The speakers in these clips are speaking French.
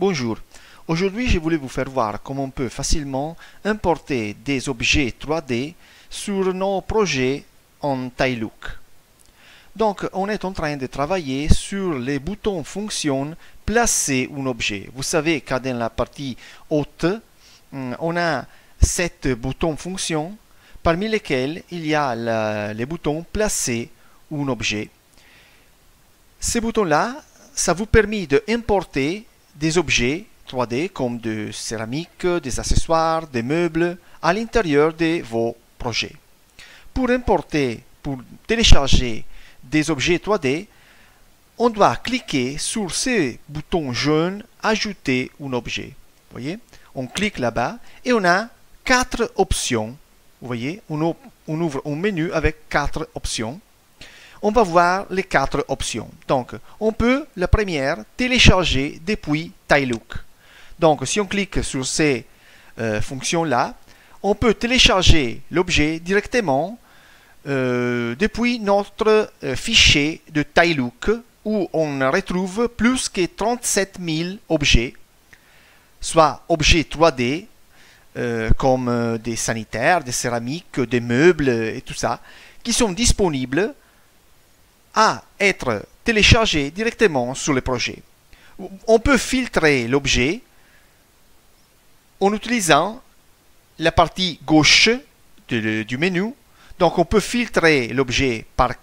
Bonjour, aujourd'hui je voulais vous faire voir comment on peut facilement importer des objets 3D sur nos projets en Taillook. Donc on est en train de travailler sur les boutons fonction placer un objet. Vous savez que dans la partie haute, on a 7 boutons fonction parmi lesquels il y a les boutons placer un objet. Ces boutons-là, ça vous permet d'importer des objets 3D comme de céramique, des accessoires, des meubles à l'intérieur de vos projets. Pour importer, pour télécharger des objets 3D, on doit cliquer sur ce bouton jaune ajouter un objet. Vous voyez, on clique là-bas et on a 4 options. Vous voyez, on ouvre un menu avec 4 options. On va voir les 4 options. Donc, on peut, la première, télécharger depuis Taillook. Donc, si on clique sur ces fonctions-là, on peut télécharger l'objet directement depuis notre fichier de Taillook où on retrouve plus que 37 000 objets, soit objets 3D comme des sanitaires, des céramiques, des meubles et tout ça, qui sont disponibles à être téléchargé directement sur le projet. On peut filtrer l'objet en utilisant la partie gauche du menu. Donc on peut filtrer l'objet par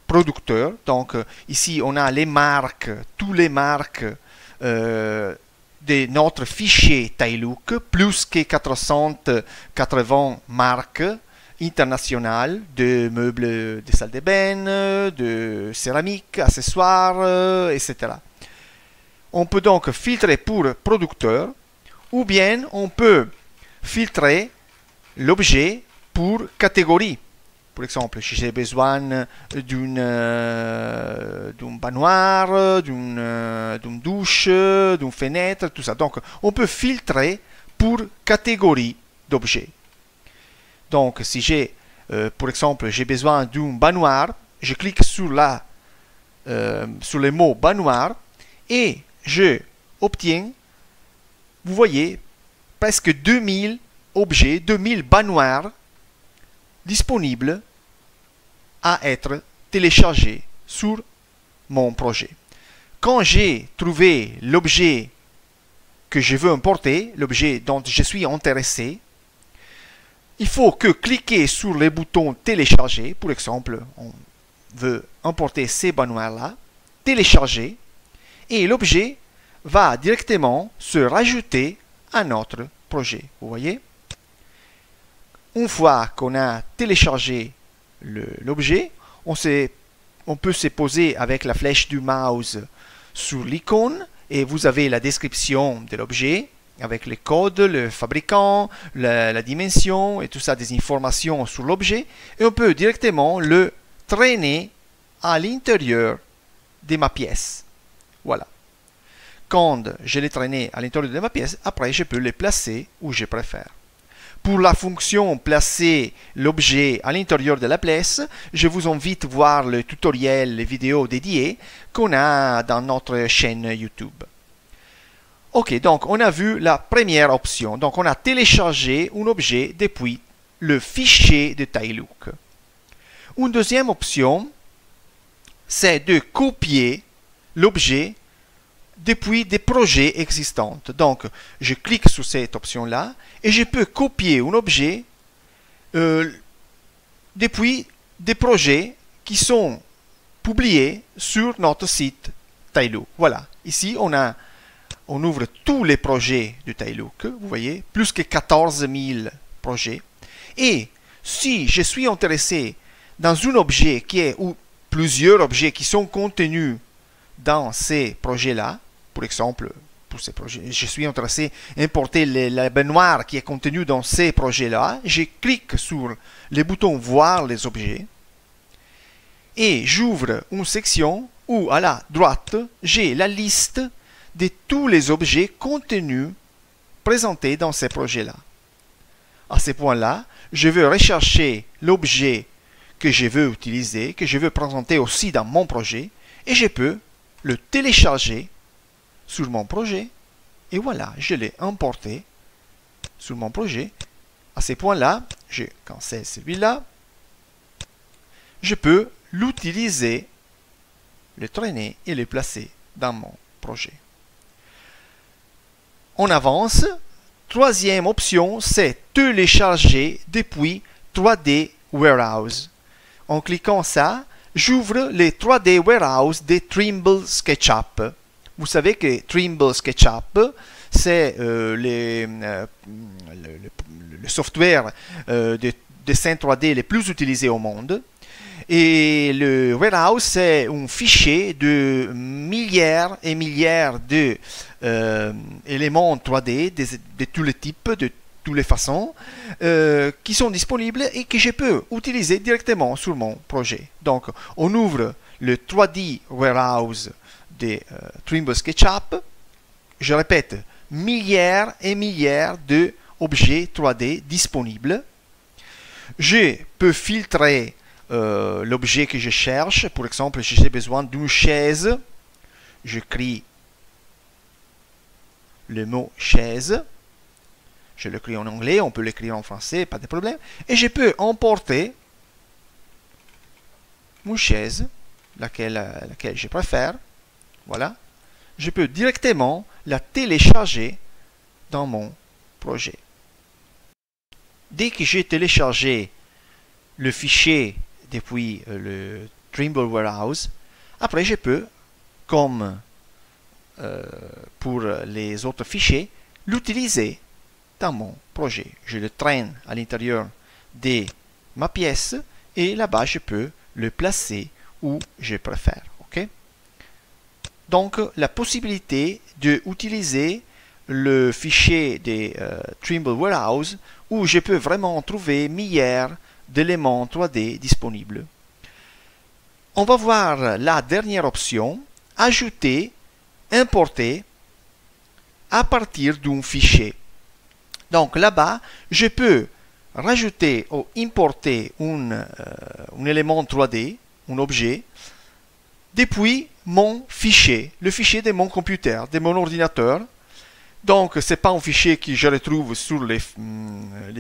producteur. Donc ici on a les marques, toutes les marques de notre fichier Taillook, plus que 480 marques international de meubles de salle de bain, de céramique, accessoires, etc. On peut donc filtrer pour producteur ou bien on peut filtrer l'objet pour catégorie. Par exemple, si j'ai besoin d'une baignoire, d'une douche, d'une fenêtre, tout ça. Donc, on peut filtrer pour catégorie d'objets. Donc, si j'ai, par exemple, j'ai besoin d'une baignoire, je clique sur le mot baignoire et je obtiens, vous voyez, presque 2000 objets, 2000 baignoires disponibles à être téléchargés sur mon projet. Quand j'ai trouvé l'objet que je veux importer, l'objet dont je suis intéressé, il faut que cliquer sur le bouton télécharger. Par exemple, on veut importer ces baignoires-là, télécharger, et l'objet va directement se rajouter à notre projet. Vous voyez? Une fois qu'on a téléchargé l'objet, on peut se poser avec la flèche du mouse sur l'icône et vous avez la description de l'objet avec les codes, le fabricant, la dimension et tout ça, des informations sur l'objet, et on peut directement le traîner à l'intérieur de ma pièce. Voilà. Quand je l'ai traîné à l'intérieur de ma pièce, après je peux le placer où je préfère. Pour la fonction placer l'objet à l'intérieur de la pièce, je vous invite à voir le tutoriel, les vidéos dédiées qu'on a dans notre chaîne YouTube. Ok, donc on a vu la première option. Donc on a téléchargé un objet depuis le fichier de Taillook. Une deuxième option, c'est de copier l'objet depuis des projets existants. Donc je clique sur cette option-là et je peux copier un objet depuis des projets qui sont publiés sur notre site Taillook. Voilà, ici on ouvre tous les projets de Taillook, vous voyez, plus que 14 000 projets. Et si je suis intéressé dans un objet ou plusieurs objets qui sont contenus dans ces projets-là, par exemple, pour ces projets, je suis intéressé à importer la baignoire qui est contenue dans ces projets-là, je clique sur le bouton voir les objets et j'ouvre une section où à la droite, j'ai la liste de tous les objets contenus présentés dans ces projets-là. À ce point-là, je veux rechercher l'objet que je veux utiliser, que je veux présenter aussi dans mon projet, et je peux le télécharger sur mon projet Et voilà, je l'ai importé sur mon projet. À ces points-là, je cancelle celui-là. Je peux l'utiliser, le traîner et le placer dans mon projet. On avance. Troisième option, c'est télécharger depuis 3D Warehouse. En cliquant ça, j'ouvre les 3D Warehouse de Trimble SketchUp. Vous savez que Trimble SketchUp, c'est le software de dessin 3D le plus utilisé au monde. Et le Warehouse, c'est un fichier de milliards et milliards d'éléments 3D de tous les types, de toutes les façons, qui sont disponibles et que je peux utiliser directement sur mon projet. Donc, on ouvre le 3D Warehouse de Trimble SketchUp. Je répète, milliards et milliards d'objets 3D disponibles. Je peux filtrer l'objet que je cherche. Par exemple, j'ai besoin d'une chaise. J'écris le mot chaise. Je l'écris en anglais, on peut l'écrire en français, pas de problème. Et je peux emporter une chaise, laquelle je préfère. Voilà. Je peux directement la télécharger dans mon projet. Dès que j'ai téléchargé le fichier depuis le Trimble Warehouse, après je peux, comme pour les autres fichiers, l'utiliser dans mon projet. Je le traîne à l'intérieur de ma pièce et là-bas je peux le placer où je préfère. Okay? Donc la possibilité d'utiliser le fichier de Trimble Warehouse où je peux vraiment trouver milliards d'éléments 3D disponibles. On va voir la dernière option, ajouter, importer à partir d'un fichier. Donc là-bas, je peux rajouter ou importer un élément 3D, un objet, depuis mon fichier, le fichier de mon computer, de mon ordinateur. Donc, ce n'est pas un fichier que je retrouve sur les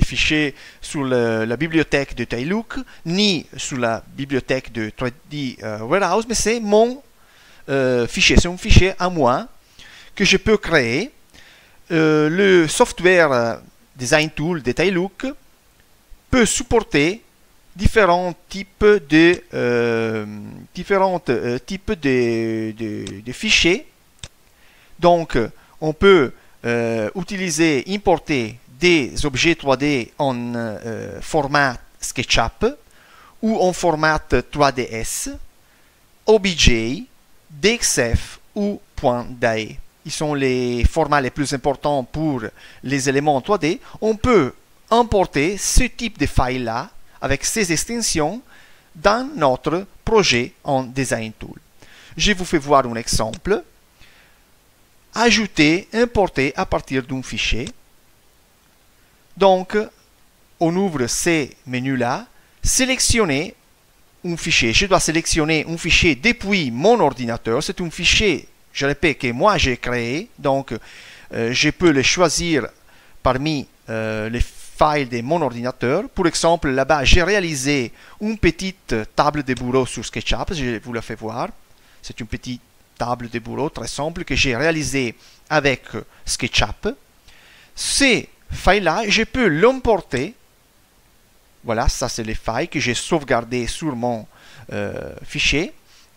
fichiers sur la bibliothèque de Taillook, ni sur la bibliothèque de 3D Warehouse, mais c'est mon fichier. C'est un fichier à moi que je peux créer. Le software Design Tool de Taillook peut supporter différents types de fichiers. Donc, on peut utiliser, importer des objets 3D en format SketchUp ou en format 3ds, OBJ, DXF ou .DAE. Ils sont les formats les plus importants pour les éléments 3D. On peut importer ce type de file-là avec ces extensions dans notre projet en Design Tool. Je vous fais voir un exemple. Ajouter, importer à partir d'un fichier. Donc, on ouvre ces menus-là, sélectionner un fichier. Je dois sélectionner un fichier depuis mon ordinateur. C'est un fichier, je répète, que moi j'ai créé. Donc, je peux le choisir parmi les files de mon ordinateur. Par exemple, là-bas, j'ai réalisé une petite table de bureau sur SketchUp. Je vous la fais voir. C'est une petite table de bureau très simple que j'ai réalisé avec SketchUp. Ces files-là, je peux l'emporter. Voilà, ça c'est les files que j'ai sauvegardées sur mon fichier.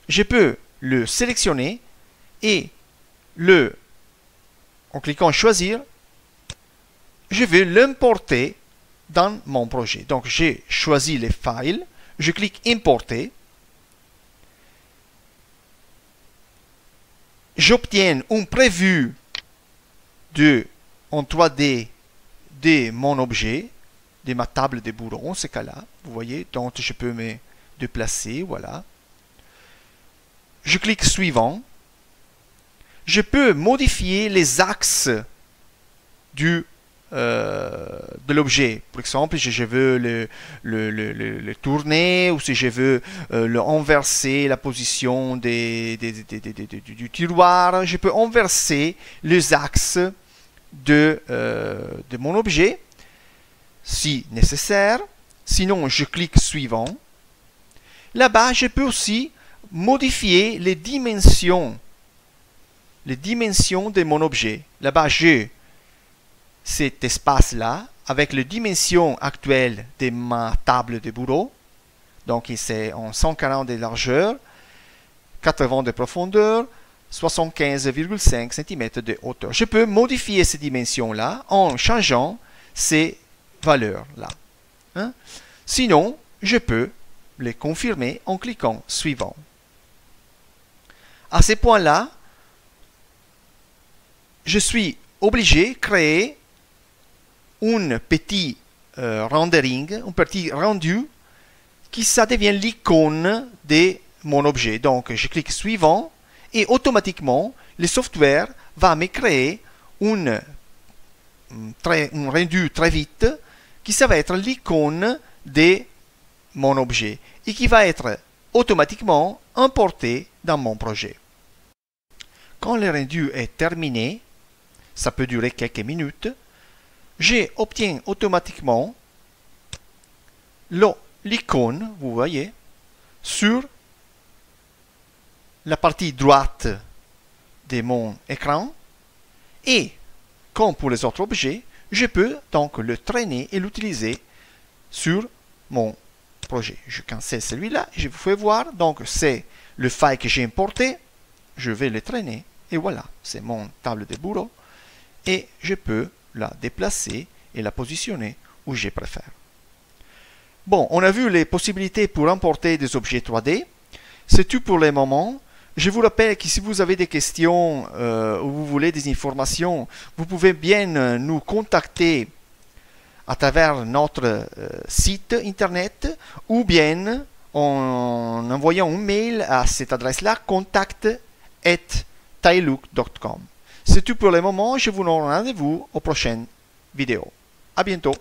Je peux le sélectionner et en cliquant choisir, je vais l'importer dans mon projet. Donc j'ai choisi les files, je clique importer. J'obtiens un prévu en 3D de mon objet, de ma table de bureau, en ce cas-là. Vous voyez, donc je peux me déplacer, voilà. Je clique suivant. Je peux modifier les axes de l'objet. Par exemple, si je veux le tourner ou si je veux le inverser la position du tiroir, je peux inverser les axes de mon objet, si nécessaire. Sinon, je clique suivant. Là-bas, je peux aussi modifier les dimensions de mon objet. Là-bas, j'ai cet espace-là avec les dimensions actuelles de ma table de bureau. Donc, c'est en 140 de largeur, 80 de profondeur, 75,5 cm de hauteur. Je peux modifier ces dimensions-là en changeant ces valeurs-là. Hein? Sinon, je peux les confirmer en cliquant suivant. À ce point-là, je suis obligé de créer un petit rendering, un petit rendu qui ça devient l'icône de mon objet. Donc, je clique suivant et automatiquement, le software va me créer un rendu très vite qui ça va être l'icône de mon objet et qui va être automatiquement importé dans mon projet. Quand le rendu est terminé, ça peut durer quelques minutes, j'obtiens automatiquement l'icône, vous voyez, sur la partie droite de mon écran et, comme pour les autres objets, je peux donc le traîner et l'utiliser sur mon projet. Je cancelle celui-là, je vous fais voir, donc c'est le file que j'ai importé, je vais le traîner et voilà, c'est mon table de bureau et je peux la déplacer et la positionner où je préfère. Bon, on a vu les possibilités pour importer des objets 3D. C'est tout pour le moment. Je vous rappelle que si vous avez des questions ou vous voulez des informations, vous pouvez bien nous contacter à travers notre site internet ou bien en envoyant un mail à cette adresse-là, contact@tailook.com. C'est tout pour le moment. Je vous donne rendez-vous aux prochaines vidéos. À bientôt.